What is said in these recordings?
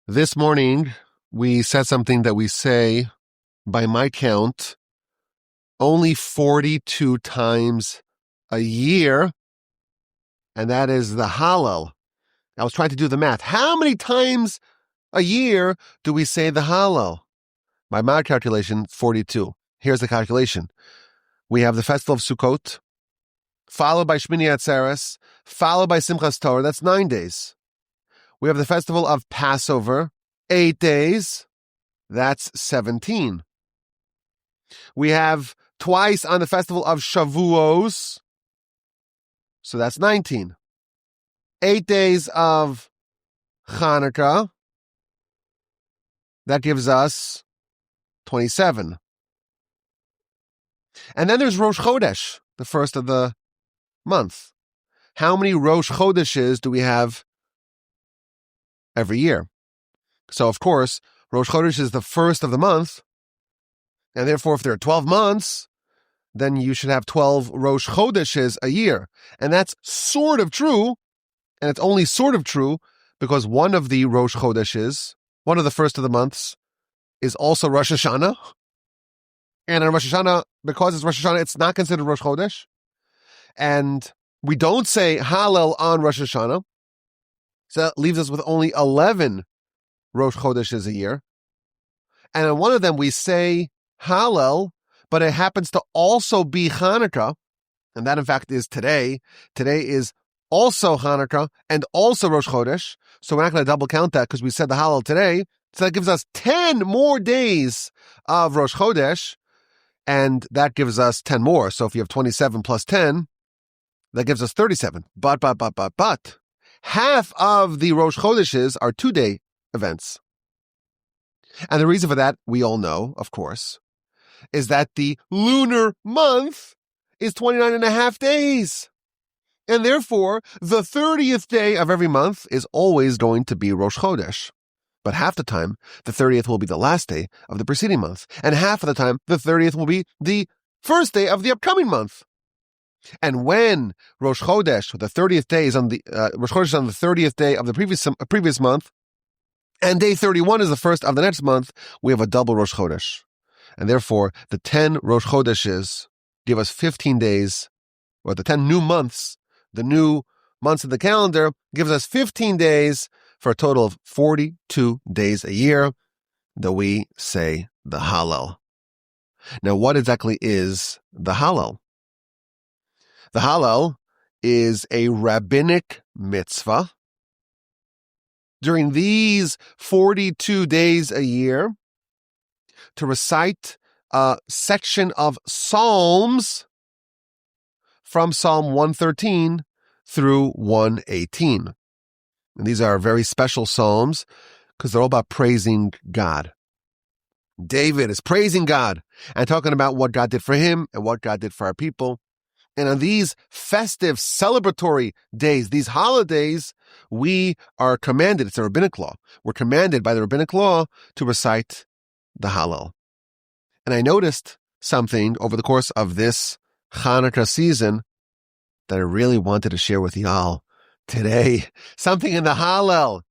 This morning, we said something that we say, by my count, only 42 times a year, and that is the Hallel. I was trying to do the math. How many times a year do we say the Hallel? By my calculation, 42. Here's the calculation. We have the festival of Sukkot, followed by Shmini Atzeres, followed by Simchas Torah. That's 9 days. We have the festival of Passover, 8 days. That's 17. We have twice on the festival of Shavuos, so that's 19. 8 days of Hanukkah, that gives us 27. And then there's Rosh Chodesh, the first of the month. How many Rosh Chodeshes do we have every year? So, of course, Rosh Chodesh is the first of the month, and therefore, if there are 12 months, then you should have 12 Rosh Chodeshes a year. And that's sort of true, and it's only sort of true because one of the Rosh Chodeshes, one of the first of the months, is also Rosh Hashanah. And on Rosh Hashanah, because it's Rosh Hashanah, it's not considered Rosh Chodesh. And we don't say Hallel on Rosh Hashanah. So that leaves us with only 11 Rosh Chodeshes a year. And on one of them, we say Hallel, but it happens to also be Hanukkah. And that, in fact, is today. Today is also Hanukkah and also Rosh Chodesh. So we're not going to double count that because we said the Hallel today. So that gives us 10 more days of Rosh Chodesh. And that gives us 10 more. So if you have 27 plus 10, that gives us 37. But, half of the Rosh Chodeshes are 2-day events. And the reason for that, we all know, of course, is that the lunar month is 29 and a half days. And therefore, the 30th day of every month is always going to be Rosh Chodesh. But half the time, the 30th will be the last day of the preceding month. And half of the time, the 30th will be the first day of the upcoming month. And when Rosh Chodesh, the 30th day is on the Rosh Chodesh on the 30th day of the previous month, and day 31 is the first of the next month, we have a double Rosh Chodesh. And therefore, the 10 Rosh Chodeshes give us 15 days, or the 10 new months, the new months of the calendar, gives us 15 days for a total of 42 days a year that we say the Hallel. Now, what exactly is the Hallel? The Hallel is a rabbinic mitzvah. During these 42 days a year, to recite a section of Psalms from Psalm 113 through 118. And these are very special Psalms because they're all about praising God. David is praising God and talking about what God did for him and what God did for our people. And on these festive, celebratory days, these holidays, we are commanded, it's a rabbinic law, we're commanded by the rabbinic law to recite the Hallel. And I noticed something over the course of this Hanukkah season that I really wanted to share with y'all today. Something in the Hallel.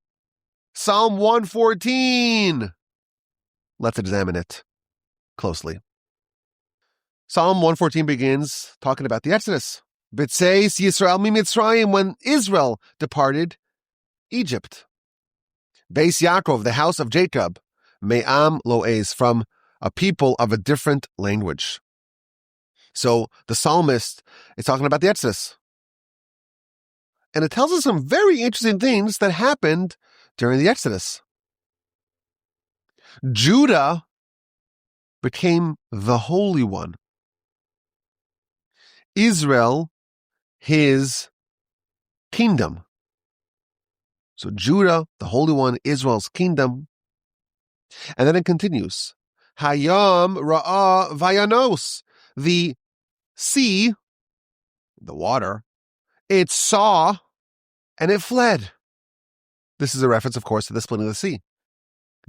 Psalm 114. Let's examine it closely. Psalm 114 begins talking about the Exodus. B'tzeis Yisrael miMitzrayim, when Israel departed Egypt. Beis Yaakov, the house of Jacob, Me'am Lo'ez, from a people of a different language. So the psalmist is talking about the Exodus. And it tells us some very interesting things that happened during the Exodus. Judah became the Holy One. Israel, his kingdom. So Judah, the Holy One, Israel's kingdom. And then it continues. Hayam Ra'ah Vayanos, the sea, the water, it saw and it fled. This is a reference, of course, to the splitting of the sea.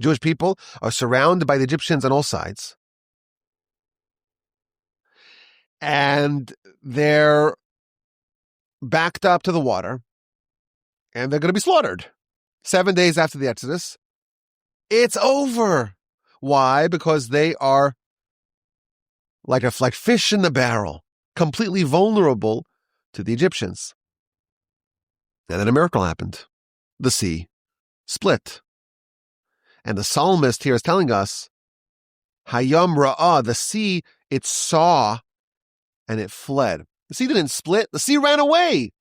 Jewish people are surrounded by the Egyptians on all sides. And they're backed up to the water, and they're going to be slaughtered. 7 days after the Exodus, It's over. Why? Because they are like fish in the barrel, completely vulnerable to the Egyptians. And then a miracle happened. The sea split. And the psalmist here is telling us, Hayam Ra'ah, the sea, it saw and it fled. The sea didn't split, the sea ran away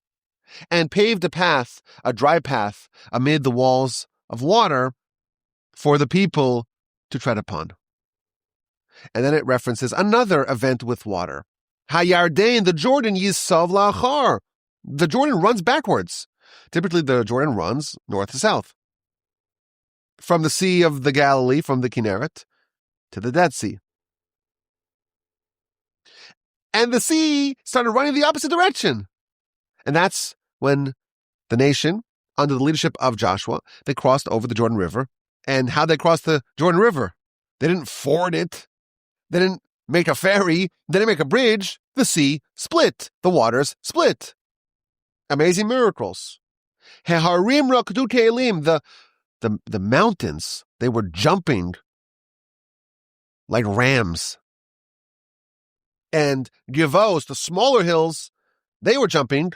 and paved a path, a dry path, amid the walls of water for the people to tread upon. And then it references another event with water. Hayardain, the Jordan, Yisav La'achar. The Jordan runs backwards. Typically, the Jordan runs north to south. From the Sea of the Galilee, from the Kinneret, to the Dead Sea. And the sea started running the opposite direction. And that's when the nation, under the leadership of Joshua, they crossed over the Jordan River. And how they crossed the Jordan River? They didn't ford it. They didn't make a ferry. They didn't make a bridge. The sea split. The waters split. Amazing miracles. Heharim rakdu ke'elim, the mountains, they were jumping like rams. And Givos, the smaller hills, they were jumping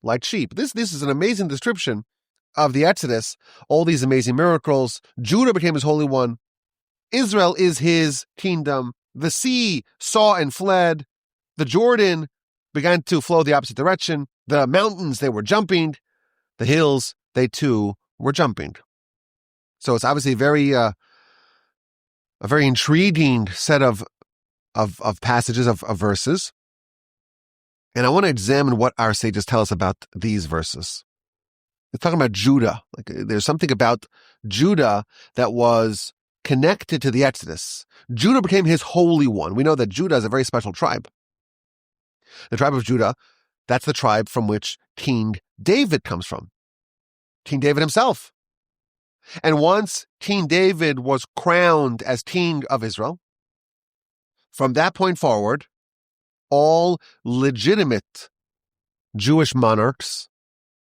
like sheep. This is an amazing description of the Exodus, all these amazing miracles. Judah became his holy one. Israel is his kingdom. The sea saw and fled. The Jordan began to flow the opposite direction. The mountains, they were jumping. The hills, they too were jumping. So it's obviously a very intriguing set of passages, of verses. And I want to examine what our sages tell us about these verses. They're talking about Judah. Like, there's something about Judah that was connected to the Exodus. Judah became his holy one. We know that Judah is a very special tribe. The tribe of Judah, that's the tribe from which King David comes from. King David himself. And once King David was crowned as king of Israel, from that point forward, all legitimate Jewish monarchs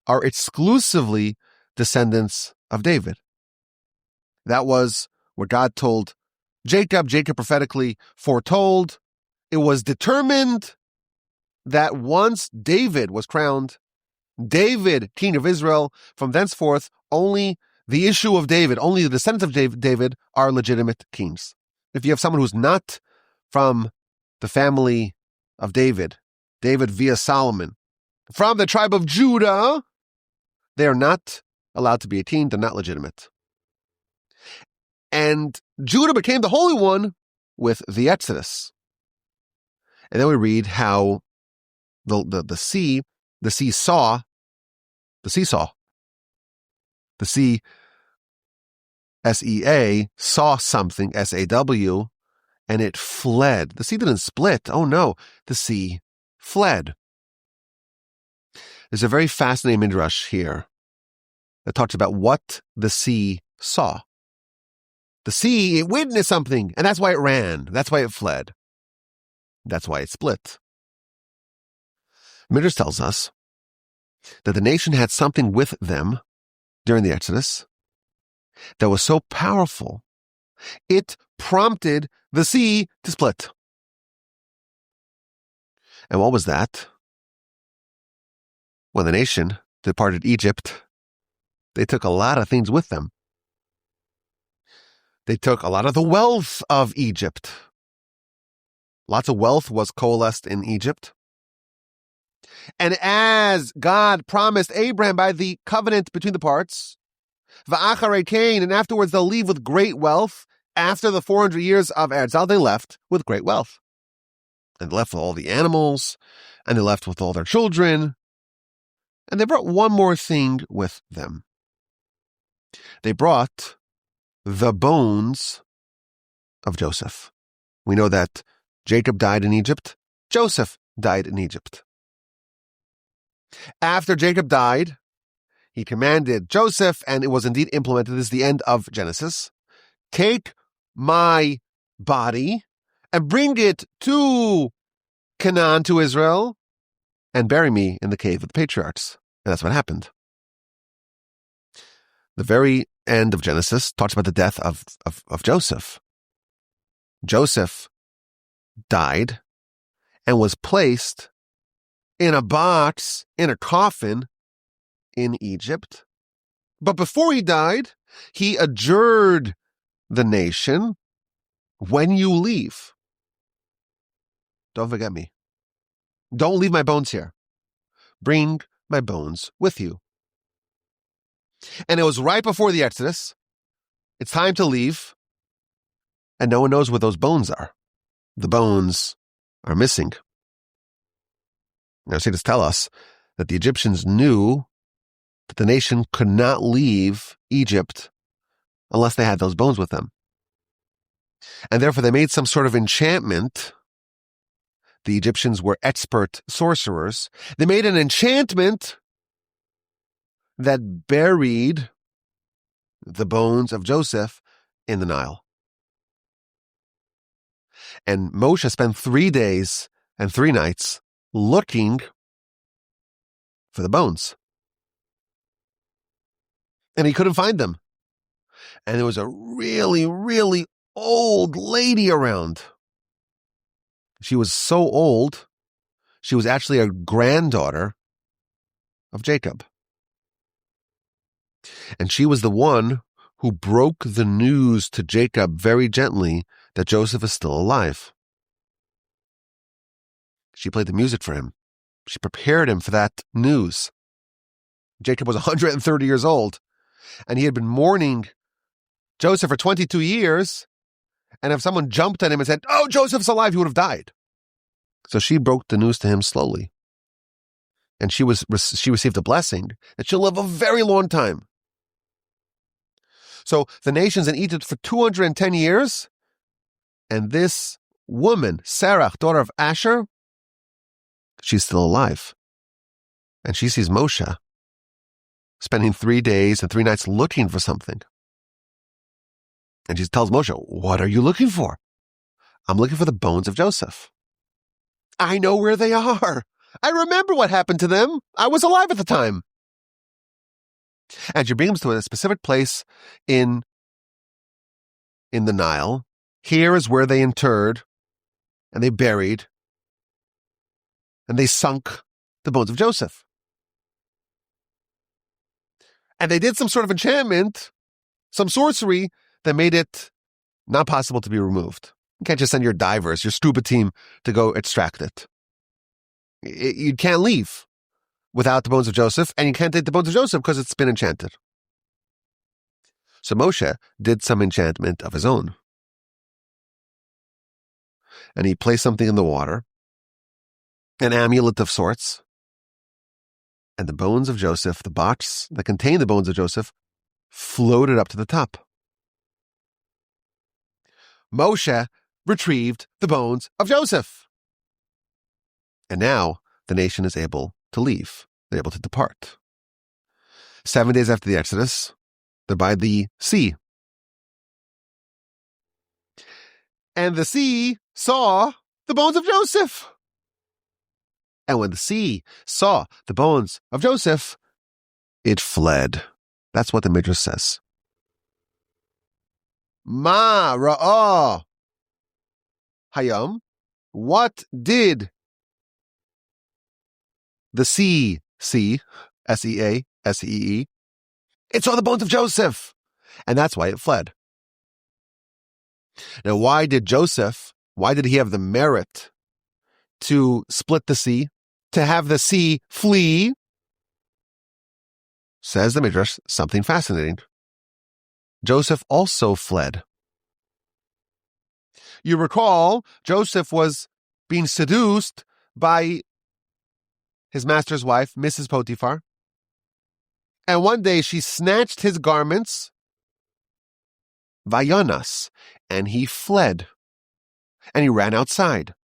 are exclusively descendants of David. That was what God told Jacob. Jacob prophetically foretold. It was determined that once David was crowned, David, king of Israel, from thenceforth, only the issue of David, only the descendants of David are legitimate kings. If you have someone who's not from the family of David via Solomon, from the tribe of Judah, they are not allowed to be a king. They're not legitimate. And Judah became the Holy One with the Exodus. And then we read how the sea saw, S-E-A, saw something, S-A-W, and it fled. The sea didn't split. Oh no, the sea fled. There's a very fascinating midrash here that talks about what the sea saw. The sea, it witnessed something, and that's why it ran. That's why it fled. That's why it split. Midrash tells us that the nation had something with them during the Exodus that was so powerful, it prompted the sea to split. And what was that? When the nation departed Egypt, they took a lot of things with them. They took a lot of the wealth of Egypt. Lots of wealth was coalesced in Egypt. And as God promised Abraham by the covenant between the parts, Va'acharei Cain, and afterwards they'll leave with great wealth. After the 400 years of Eretz, they left with great wealth. And they left with all the animals, and they left with all their children. And they brought one more thing with them. They brought the bones of Joseph. We know that Jacob died in Egypt. Joseph died in Egypt. After Jacob died, he commanded Joseph, and it was indeed implemented. This is the end of Genesis. Take my body and bring it to Canaan, to Israel, and bury me in the cave of the patriarchs. And that's what happened. The very end of Genesis talks about the death of Joseph. Joseph died and was placed in a box, in a coffin in Egypt. But before he died, he adjured the nation, when you leave, don't forget me. Don't leave my bones here. Bring my bones with you. And it was right before the Exodus. It's time to leave. And no one knows where those bones are. The bones are missing. Now, sages tell us that the Egyptians knew that the nation could not leave Egypt unless they had those bones with them. And therefore they made some sort of enchantment. The Egyptians were expert sorcerers. They made an enchantment that buried the bones of Joseph in the Nile. And Moshe spent 3 days and 3 nights looking for the bones. And he couldn't find them. And there was a really, really old lady around. She was so old, she was actually a granddaughter of Jacob. And she was the one who broke the news to Jacob very gently that Joseph is still alive. She played the music for him. She prepared him for that news. Jacob was 130 years old, and he had been mourning Joseph for 22 years, and if someone jumped at him and said, "Oh, Joseph's alive," he would have died. So she broke the news to him slowly. And she received a blessing that she'll live a very long time. So the nation's in Egypt for 210 years, and this woman, Sarah, daughter of Asher, she's still alive. And she sees Moshe spending 3 days and 3 nights looking for something. And she tells Moshe, "What are you looking for?" "I'm looking for the bones of Joseph." "I know where they are. I remember what happened to them. I was alive at the time." And she brings them to a specific place in the Nile. Here is where they interred, and they buried, and they sunk the bones of Joseph. And they did some sort of enchantment, some sorcery, that made it not possible to be removed. You can't just send your divers, your scuba team, to go extract it. You can't leave without the bones of Joseph, and you can't take the bones of Joseph because it's been enchanted. So Moshe did some enchantment of his own. And he placed something in the water, an amulet of sorts, and the bones of Joseph, the box that contained the bones of Joseph, floated up to the top. Moshe retrieved the bones of Joseph. And now the nation is able to leave. They're able to depart. 7 days after the Exodus, they're by the sea. And the sea saw the bones of Joseph. And when the sea saw the bones of Joseph, it fled. That's what the Midrash says. Ma ra'ah hayam. What did the sea see? Sea, S-E-E. It saw the bones of Joseph. And that's why it fled. Now, why did he have the merit to split the sea, to have the sea flee? Says the Midrash something fascinating. Joseph also fled. You recall, Joseph was being seduced by his master's wife, Mrs. Potiphar. And one day she snatched his garments, Vayanas, and he fled. And he ran outside.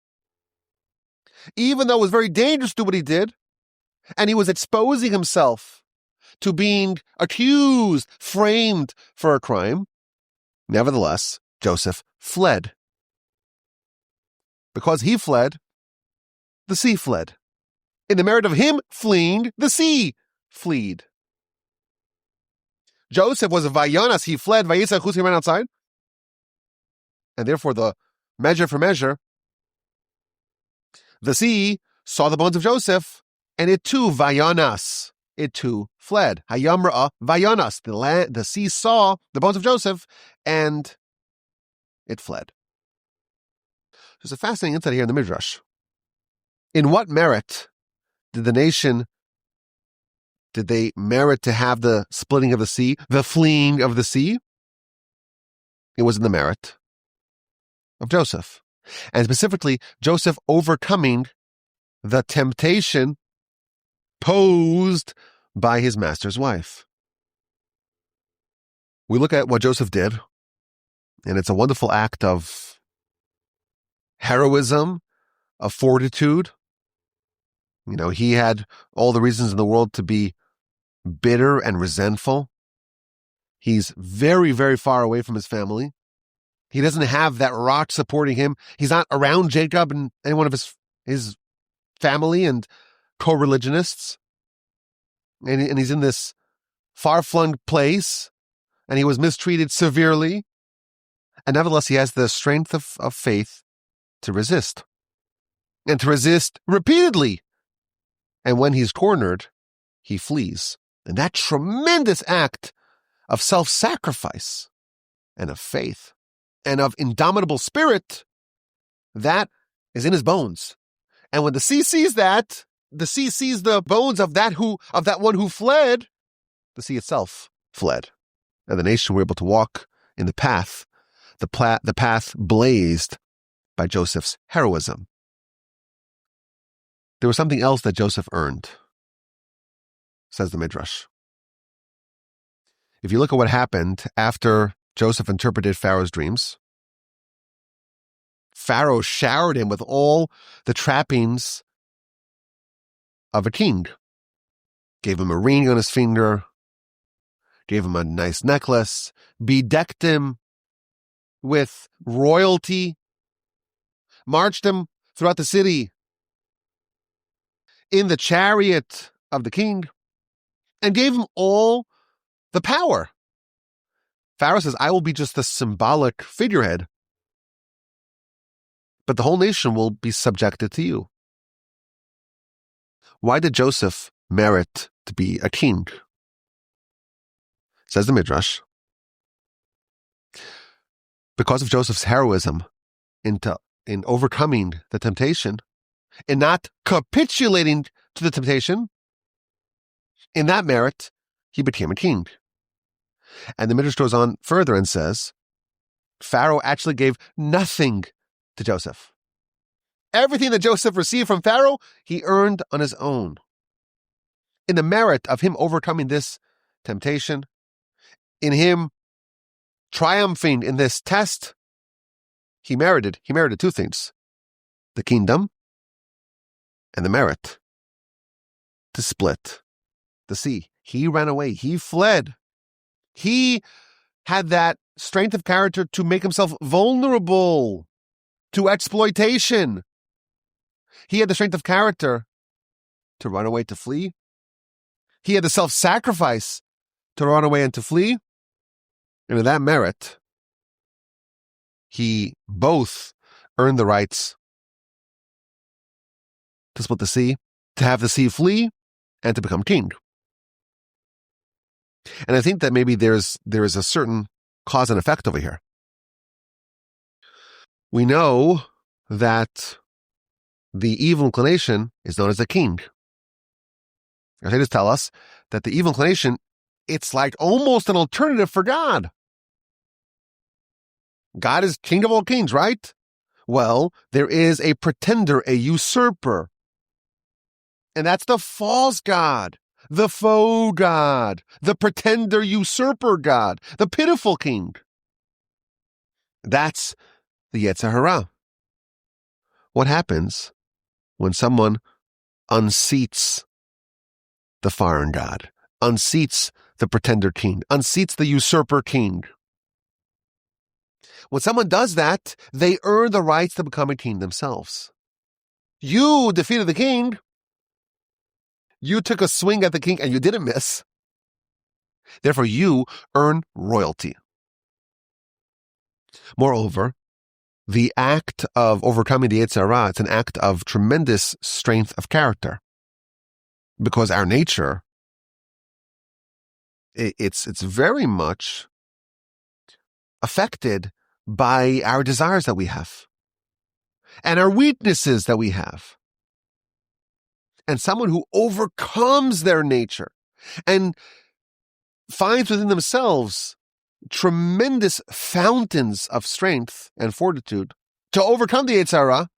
Even though it was very dangerous to do what he did, and he was exposing himself to being accused, framed for a crime, nevertheless, Joseph fled. Because he fled, the sea fled. In the merit of him fleeing, the sea fled. Joseph was a vayonas, he fled, vayisa chutz, he ran outside. And therefore the measure for measure, the sea saw the bones of Joseph, and it too, vayonas, it too fled. Hayam ra'a vayonas, the sea saw the bones of Joseph, and it fled. There's a fascinating insight here in the Midrash. In what merit did they merit to have the splitting of the sea, the fleeing of the sea? It was in the merit of Joseph. And specifically, Joseph overcoming the temptation posed by his master's wife. We look at what Joseph did, and it's a wonderful act of heroism, of fortitude. He had all the reasons in the world to be bitter and resentful. He's very, very far away from his family. He doesn't have that rock supporting him. He's not around Jacob and any one of his family and co-religionists. And he's in this far-flung place, and he was mistreated severely. And nevertheless, he has the strength of faith to resist. And to resist repeatedly. And when he's cornered, he flees. And that tremendous act of self-sacrifice and of faith and of indomitable spirit, that is in his bones. And when the sea sees that, the sea sees the bones of that one who fled, the sea itself fled. And the nation were able to walk in the path blazed by Joseph's heroism. There was something else that Joseph earned, says the Midrash. If you look at what happened after Joseph interpreted Pharaoh's dreams, Pharaoh showered him with all the trappings of a king. Gave him a ring on his finger, gave him a nice necklace, bedecked him with royalty, marched him throughout the city in the chariot of the king, and gave him all the power. Pharaoh says, I will be just the symbolic figurehead, but the whole nation will be subjected to you. Why did Joseph merit to be a king? Says the Midrash, because of Joseph's heroism in overcoming the temptation, in not capitulating to the temptation, in that merit, he became a king. And the Midrash goes on further and says, Pharaoh actually gave nothing to Joseph. Everything that Joseph received from Pharaoh, he earned on his own. In the merit of him overcoming this temptation, in him triumphing in this test, he merited two things: the kingdom and the merit to split the sea. He ran away. He fled. He had that strength of character to make himself vulnerable to exploitation. He had the strength of character to run away, to flee. He had the self-sacrifice to run away and to flee. And in that merit, he both earned the rights to split the sea, to have the sea flee, and to become king. And I think that maybe there is a certain cause and effect over here. We know that the evil inclination is known as a king. They just tell us that the evil inclination, it's like almost an alternative for God. God is king of all kings, right? Well, there is a pretender, a usurper. And that's the false God, the faux God, the pretender usurper God, the pitiful king. That's the Yetzer Hara. What happens when someone unseats the foreign God, unseats the pretender king, unseats the usurper king? When someone does that, they earn the rights to become a king themselves. You defeated the king. You took a swing at the king and you didn't miss. Therefore, you earn royalty. Moreover, the act of overcoming the Yetzer Hara, it's an act of tremendous strength of character. Because our nature, it's very much affected by our desires that we have and our weaknesses that we have. And someone who overcomes their nature and finds within themselves tremendous fountains of strength and fortitude to overcome the Yetzer Hara,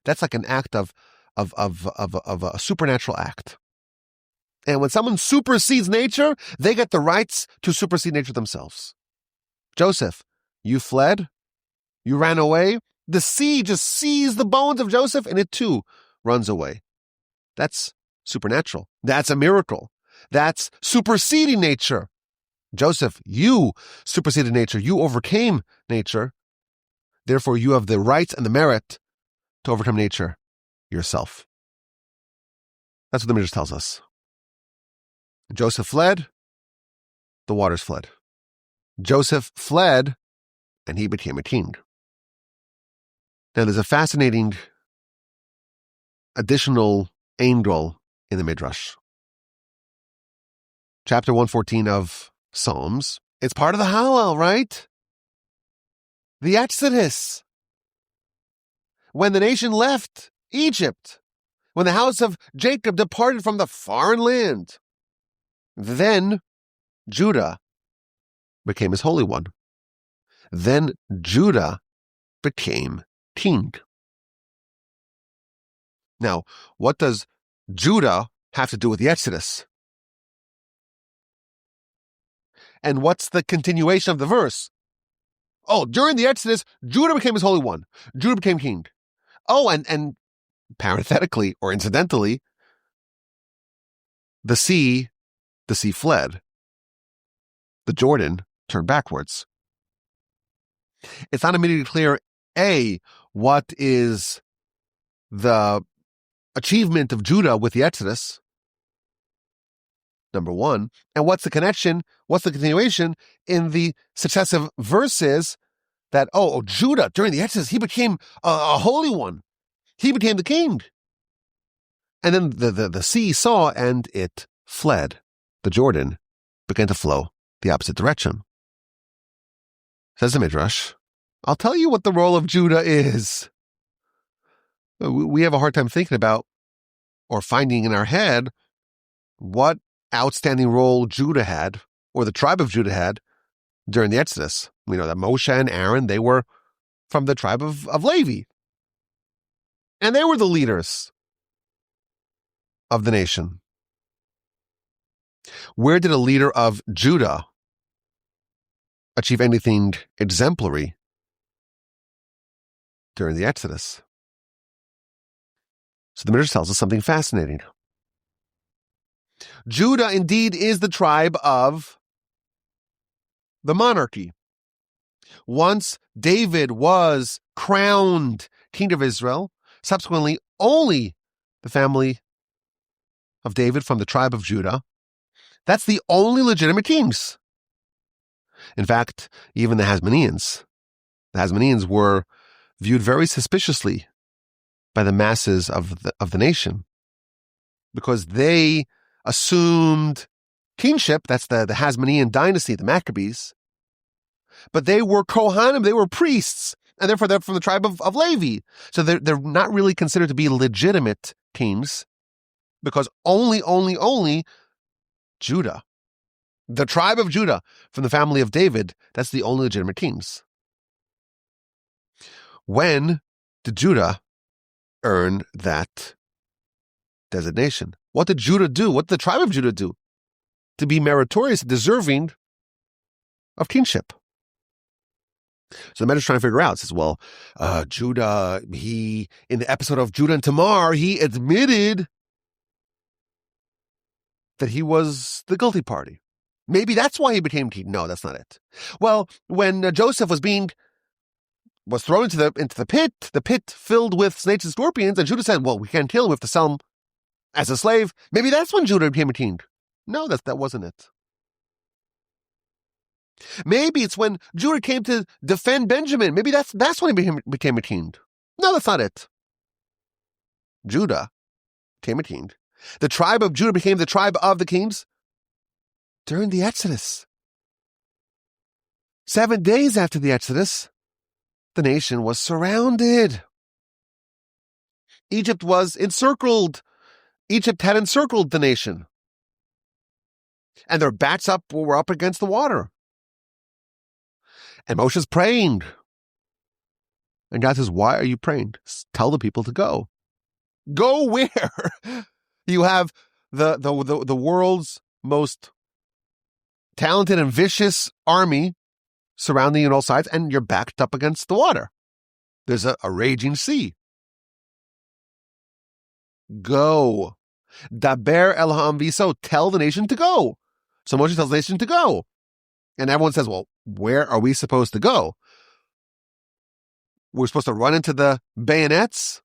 that's like an act of a supernatural act. And when someone supersedes nature, they get the rights to supersede nature themselves. Joseph, you fled, you ran away, the sea just seized the bones of Joseph and it too runs away. That's supernatural. That's a miracle. That's superseding nature. Joseph, you superseded nature. You overcame nature. Therefore, you have the rights and the merit to overcome nature yourself. That's what the Midrash tells us. Joseph fled, the waters fled. Joseph fled, and he became a king. Now, there's a fascinating additional angle in the Midrash. Chapter 114 of Psalms. It's part of the Hallel, right? The Exodus. When the nation left Egypt, when the house of Jacob departed from the foreign land, then Judah became his Holy One. Then Judah became king. Now, what does Judah have to do with the Exodus? And what's the continuation of the verse? Oh, during the Exodus, Judah became his Holy One. Judah became king. Oh, and parenthetically or incidentally, the sea fled. The Jordan turned backwards. It's not immediately clear, A, what is the achievement of Judah with the Exodus, number one, and what's the connection, what's the continuation in the successive verses that, Judah, during the Exodus, he became a holy one. He became the king. And then the sea saw and it fled. The Jordan began to flow the opposite direction. Says the Midrash, I'll tell you what the role of Judah is. We have a hard time thinking about or finding in our head what outstanding role Judah had, or the tribe of Judah had, during the Exodus. We know that Moshe and Aaron, they were from the tribe of Levi. And they were the leaders of the nation. Where did a leader of Judah achieve anything exemplary during the Exodus? So the Midrash tells us something fascinating. Judah indeed is the tribe of the monarchy. Once David was crowned king of Israel, subsequently only the family of David from the tribe of Judah, that's the only legitimate kings. In fact, even the Hasmoneans were viewed very suspiciously by the masses of the nation, because they assumed kingship. That's the Hasmonean dynasty, the Maccabees. But they were Kohanim, they were priests, and therefore they're from the tribe of Levi. So they're not really considered to be legitimate kings, because only Judah, the tribe of Judah from the family of David, that's the only legitimate kings. When did Judah earn that designation? What did Judah do? What did the tribe of Judah do to be meritorious, deserving of kingship? So the Medrash trying to figure out, says, Judah, in the episode of Judah and Tamar, he admitted that he was the guilty party. Maybe that's why he became king. No, that's not it. Well, when Joseph was thrown into the pit filled with snakes and scorpions, and Judah said, we can't kill him, we have to sell him as a slave. Maybe that's when Judah became a king. No, that wasn't it. Maybe it's when Judah came to defend Benjamin. Maybe that's when he became a king. No, that's not it. Judah became a king. The tribe of Judah became the tribe of the kings during the Exodus. 7 days after the Exodus, the nation was surrounded. Egypt was encircled. Egypt had encircled the nation. And their backs were up against the water. And Moshe's praying. And God says, why are you praying? Tell the people to go. Go where? You have the world's most talented and vicious army surrounding you on all sides, and you're backed up against the water. There's a raging sea. Go. Daber el ha'am v'so. Tell the nation to go. So Moshe tells the nation to go. And everyone says, well, where are we supposed to go? We're supposed to run into the bayonets?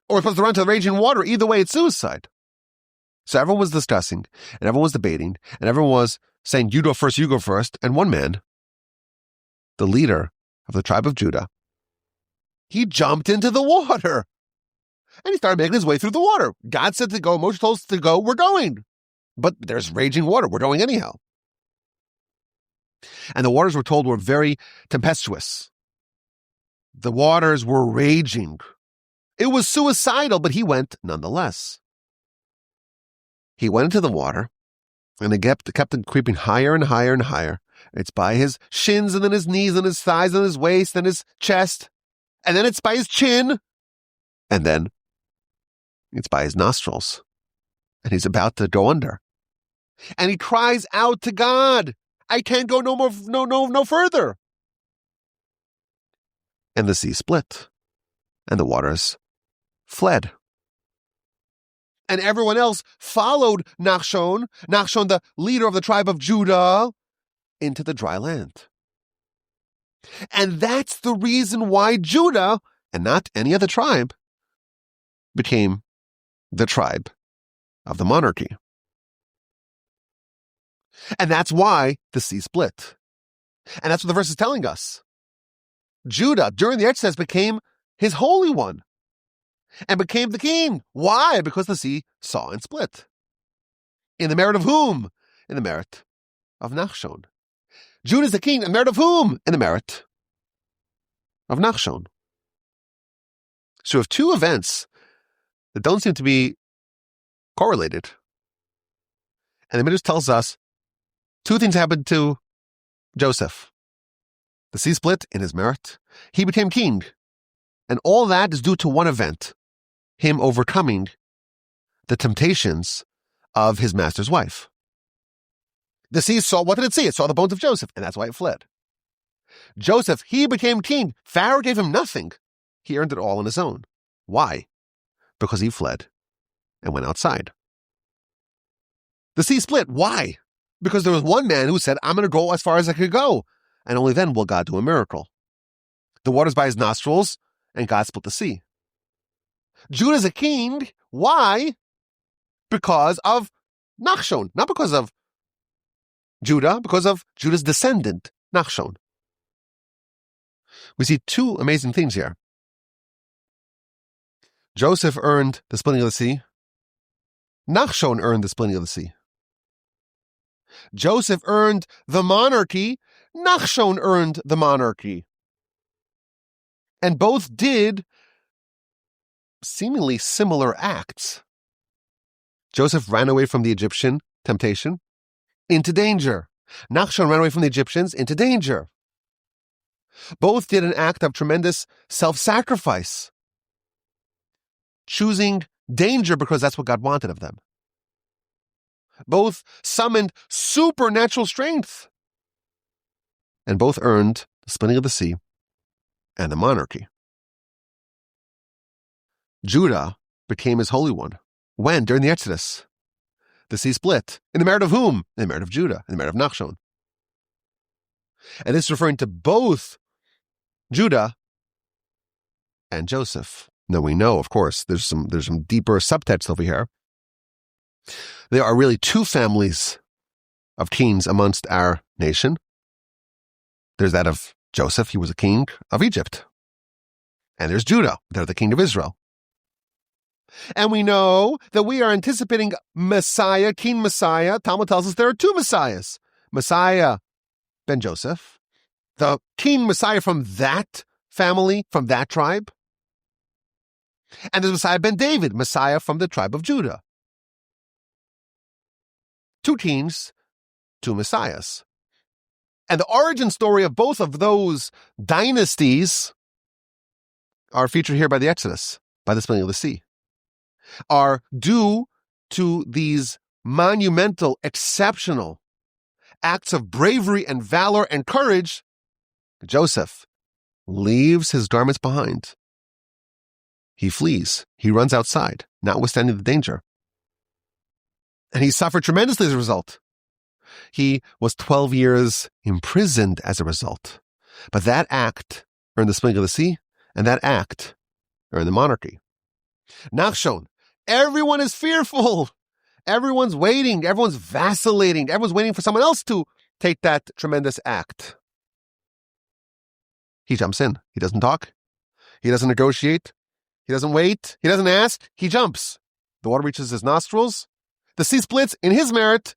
Or we're supposed to run to the raging water? Either way, it's suicide. So everyone was discussing, and everyone was debating, and everyone was saying, you go first. And one man, the leader of the tribe of Judah, he jumped into the water. And he started making his way through the water. God said to go, Moshe told us to go, we're going. But there's raging water, we're going anyhow. And the waters, we're told, were very tempestuous. The waters were raging. It was suicidal, but he went nonetheless. He went into the water, and it kept creeping higher and higher and higher. It's by his shins, and then his knees, and his thighs, and his waist, and his chest. And then it's by his chin. And then it's by his nostrils. And he's about to go under. And he cries out to God, I can't go no further. And the sea split, and the waters fled. And everyone else followed Nachshon, the leader of the tribe of Judah, into the dry land. And that's the reason why Judah, and not any other tribe, became the tribe of the monarchy. And that's why the sea split. And that's what the verse is telling us. Judah, during the Exodus, became his holy one and became the king. Why? Because the sea saw and split. In the merit of whom? In the merit of Nachshon. Judah is the king, in the merit of whom? In the merit of Nachshon. So we have two events that don't seem to be correlated. And the Midrash tells us two things happened to Joseph. The sea split in his merit. He became king. And all that is due to one event, him overcoming the temptations of his master's wife. The sea saw, what did it see? It saw the bones of Joseph, and that's why it fled. Joseph, he became king. Pharaoh gave him nothing. He earned it all on his own. Why? Because he fled and went outside. The sea split. Why? Because there was one man who said, I'm going to go as far as I could go. And only then will God do a miracle. The water's by his nostrils, and God split the sea. Judah's a king. Why? Because of Nachshon. Not because of Judah, because of Judah's descendant, Nachshon. We see two amazing things here. Joseph earned the splitting of the sea. Nachshon earned the splitting of the sea. Joseph earned the monarchy. Nachshon earned the monarchy. And both did seemingly similar acts. Joseph ran away from the Egyptian temptation into danger. Nachshon ran away from the Egyptians into danger. Both did an act of tremendous self-sacrifice, choosing danger because that's what God wanted of them. Both summoned supernatural strength, and both earned the splitting of the sea and the monarchy. Judah became his holy one. When? During the Exodus. The sea split. In the merit of whom? In the merit of Judah, in the merit of Nachshon. And this is referring to both Judah and Joseph. Now we know, of course, there's some deeper subtext over here. There are really two families of kings amongst our nation. There's that of Joseph. He was a king of Egypt. And there's Judah. They're the king of Israel. And we know that we are anticipating Messiah, King Messiah. Talmud tells us there are two Messiahs. Messiah ben Joseph, the King Messiah from that family, from that tribe. And there's Messiah ben David, Messiah from the tribe of Judah. Two kings, two messiahs. And the origin story of both of those dynasties are featured here by the Exodus, by the splitting of the sea, are due to these monumental, exceptional acts of bravery and valor and courage. Joseph leaves his garments behind. He flees. He runs outside, notwithstanding the danger. And he suffered tremendously as a result. He was 12 years imprisoned as a result. But that act earned the splitting of the sea, and that act earned the monarchy. Nachshon, everyone is fearful. Everyone's waiting. Everyone's vacillating. Everyone's waiting for someone else to take that tremendous act. He jumps in. He doesn't talk. He doesn't negotiate. He doesn't wait. He doesn't ask. He jumps. The water reaches his nostrils. The sea splits in his merit.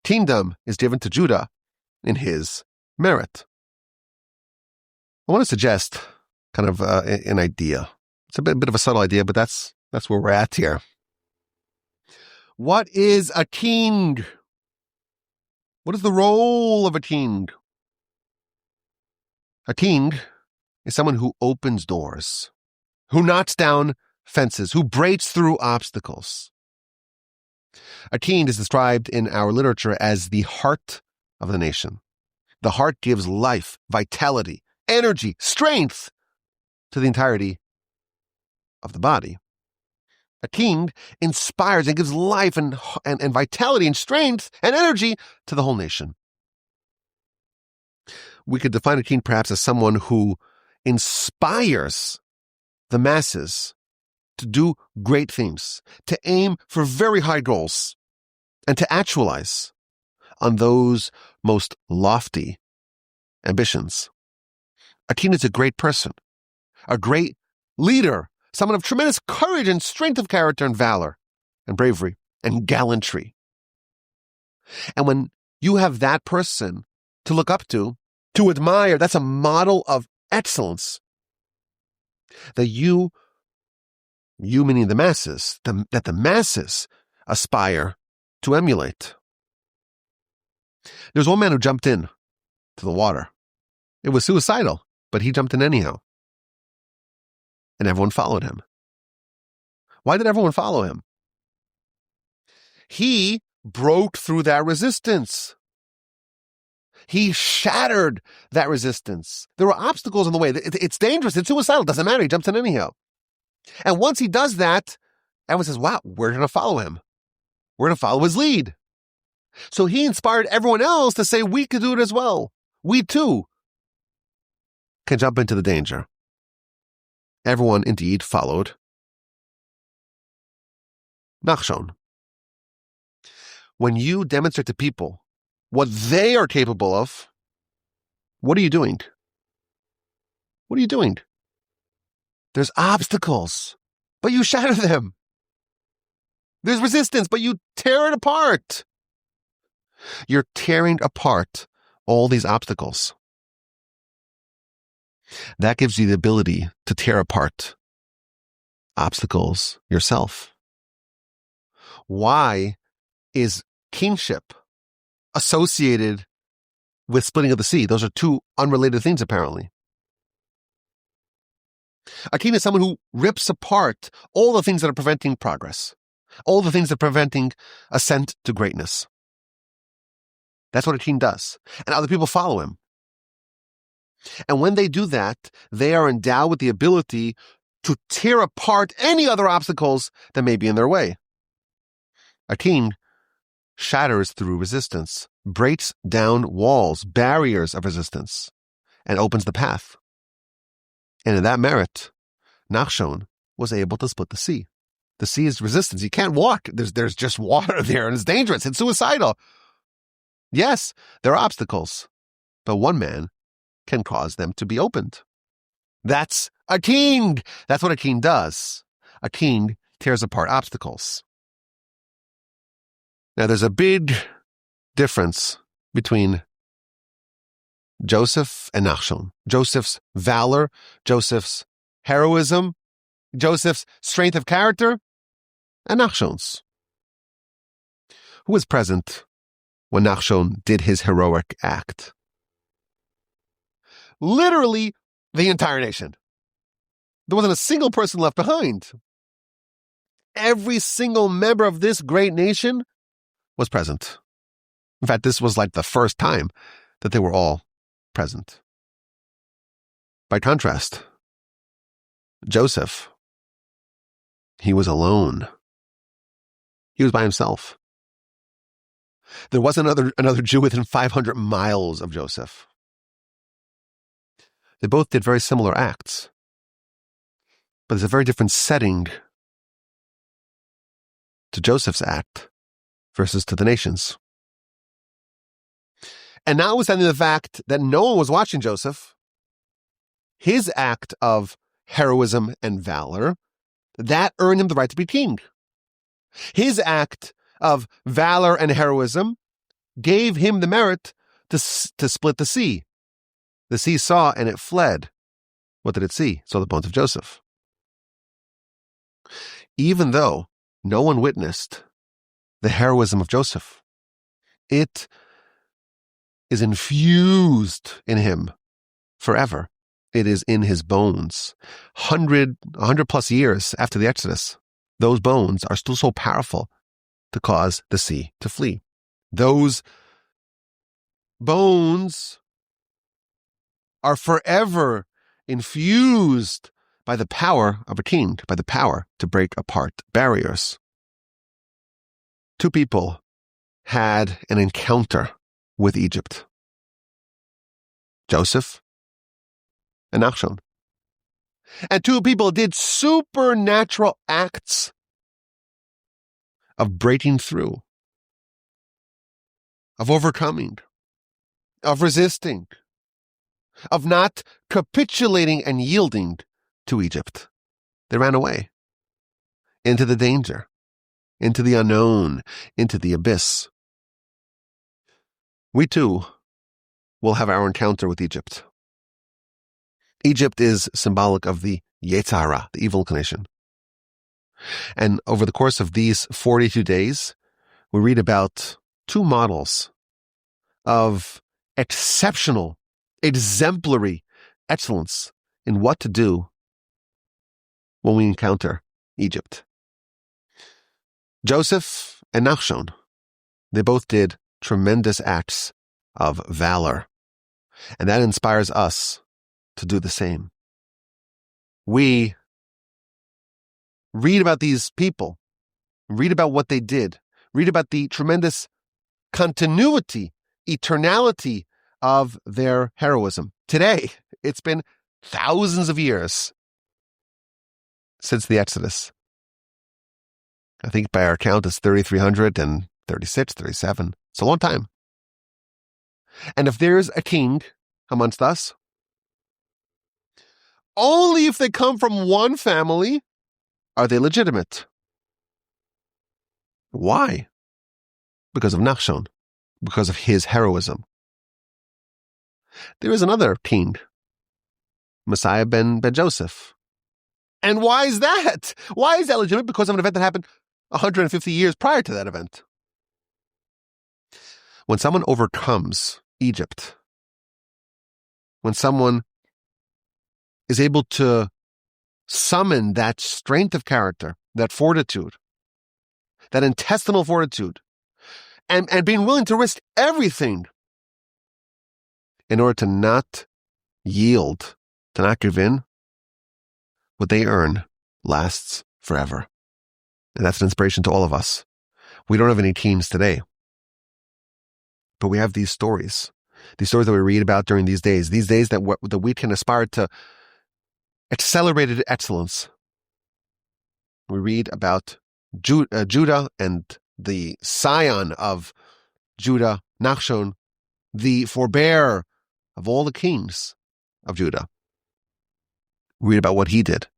Kingdom is given to Judah in his merit. I want to suggest kind of an idea. It's a bit of a subtle idea, but that's where we're at here. What is a king? What is the role of a king? A king is someone who opens doors, who knocks down fences, who breaks through obstacles. A king is described in our literature as the heart of the nation. The heart gives life, vitality, energy, strength to the entirety of the body. A king inspires and gives life and vitality and strength and energy to the whole nation. We could define a king perhaps as someone who inspires the masses to do great things, to aim for very high goals, and to actualize on those most lofty ambitions. A king is a great person, a great leader, someone of tremendous courage and strength of character and valor and bravery and gallantry. And when you have that person to look up to admire, that's a model of excellence that you meaning the masses, that the masses aspire to emulate. There's one man who jumped in to the water. It was suicidal, but he jumped in anyhow. And everyone followed him. Why did everyone follow him? He broke through that resistance. He shattered that resistance. There were obstacles in the way. It's dangerous. It's suicidal. Doesn't matter. He jumps in anyhow. And once he does that, everyone says, wow, we're going to follow him. We're going to follow his lead. So he inspired everyone else to say, we could do it as well. We too can jump into the danger. Everyone indeed followed Nachshon. When you demonstrate to people what they are capable of, what are you doing? What are you doing? There's obstacles, but you shatter them. There's resistance, but you tear it apart. You're tearing apart all these obstacles. That gives you the ability to tear apart obstacles yourself. Why is kingship associated with splitting of the sea? Those are two unrelated things, apparently. A king is someone who rips apart all the things that are preventing progress, all the things that are preventing ascent to greatness. That's what a king does. And other people follow him. And when they do that, they are endowed with the ability to tear apart any other obstacles that may be in their way. A king shatters through resistance, breaks down walls, barriers of resistance, and opens the path. And in that merit, Nachshon was able to split the sea. The sea is resistance. You can't walk. There's just water there, and it's dangerous. It's suicidal. Yes, there are obstacles, but one man can cause them to be opened. That's a king. That's what a king does. A king tears apart obstacles. Now, there's a big difference between Joseph and Nachshon. Joseph's valor, Joseph's heroism, Joseph's strength of character, and Nachshon's. Who was present when Nachshon did his heroic act? Literally the entire nation. There wasn't a single person left behind. Every single member of this great nation was present. In fact, this was like the first time that they were all present. By contrast, Joseph, he was alone. He was by himself. There wasn't another Jew within 500 miles of Joseph. They both did very similar acts, but there's a very different setting to Joseph's act versus to the nation's. And notwithstanding the fact that no one was watching Joseph, his act of heroism and valor, that earned him the right to be king. His act of valor and heroism gave him the merit to split the sea. The sea saw and it fled. What did it see? It saw the bones of Joseph. Even though no one witnessed the heroism of Joseph, it is infused in him forever. It is in his bones. 100 plus years after the Exodus, those bones are still so powerful to cause the sea to flee. Those bones are forever infused by the power of a king, by the power to break apart barriers. Two people had an encounter with Egypt. Joseph and Nachshon. And two people did supernatural acts of breaking through, of overcoming, of resisting, of not capitulating and yielding to Egypt. They ran away into the danger, into the unknown, into the abyss. We too will have our encounter with Egypt. Egypt is symbolic of the Yetzer Hara, the evil inclination. And over the course of these 42 days, we read about two models of exceptional, exemplary excellence in what to do when we encounter Egypt. Joseph and Nachshon, they both did tremendous acts of valor, and that inspires us to do the same. We read about these people, read about what they did, read about the tremendous continuity, eternality of their heroism. Today, it's been thousands of years since the Exodus. I think by our count it's 3,336, 37. It's a long time. And if there's a king amongst us, only if they come from one family are they legitimate. Why? Because of Nachshon, because of his heroism. There is another king, Messiah ben Joseph. And why is that? Why is that legitimate? Because of an event that happened 150 years prior to that event. When someone overcomes Egypt, when someone is able to summon that strength of character, that fortitude, that intestinal fortitude, and being willing to risk everything in order to not yield, to not give in, what they earn lasts forever. And that's an inspiration to all of us. We don't have any teams today, but we have these stories that we read about during these days that we can aspire to accelerated excellence. We read about Judah and the scion of Judah, Nachshon, the forebear of all the kings of Judah. Read about what he did,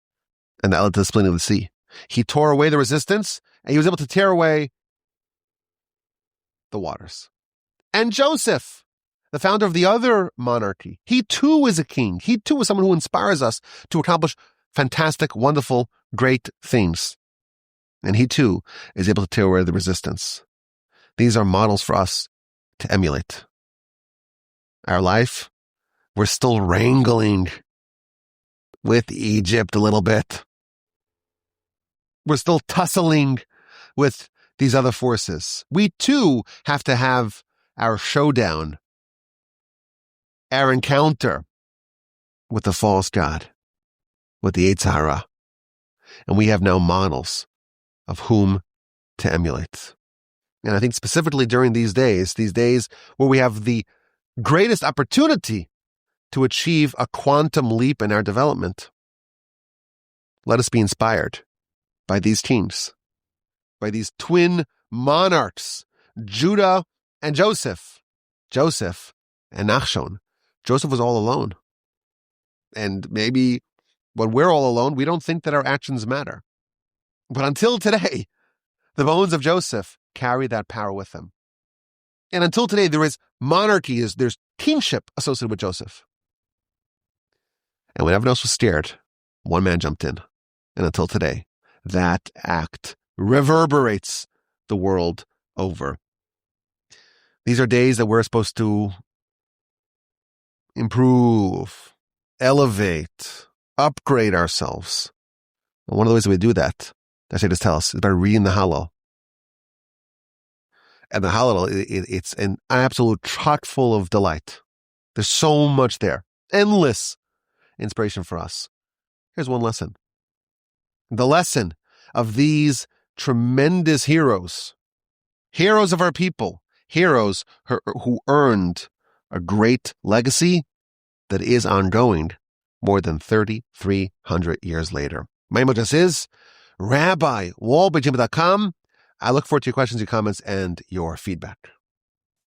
and that led to the splitting of the sea. He tore away the resistance, and he was able to tear away the waters. And Joseph, the founder of the other monarchy, he too is a king. He too is someone who inspires us to accomplish fantastic, wonderful, great things. And he too is able to tear away the resistance. These are models for us to emulate. Our life, we're still wrangling with Egypt a little bit. We're still tussling with these other forces. We too have to have our showdown, our encounter with the false god, with the Yetzer Hara. And we have now models of whom to emulate. And I think specifically during these days where we have the greatest opportunity to achieve a quantum leap in our development, let us be inspired by these kings, by these twin monarchs, Judah and Joseph and Nachshon. Joseph was all alone. And maybe when we're all alone, we don't think that our actions matter. But until today, the bones of Joseph carry that power with them. And until today, there is monarchy, there's kingship associated with Joseph. And when everyone else was scared, one man jumped in. And until today, that act reverberates the world over. These are days that we're supposed to improve, elevate, upgrade ourselves. And one of the ways that we do that, as I just tell us, is by reading the Hallel. And the Hallel, it's an absolute chock full of delight. There's so much there. Endless inspiration for us. Here's one lesson. The lesson of these tremendous heroes of our people, heroes who earned a great legacy that is ongoing more than 3,300 years later. My email address is rabbiwolbe@gmail.com. I look forward to your questions, your comments, and your feedback.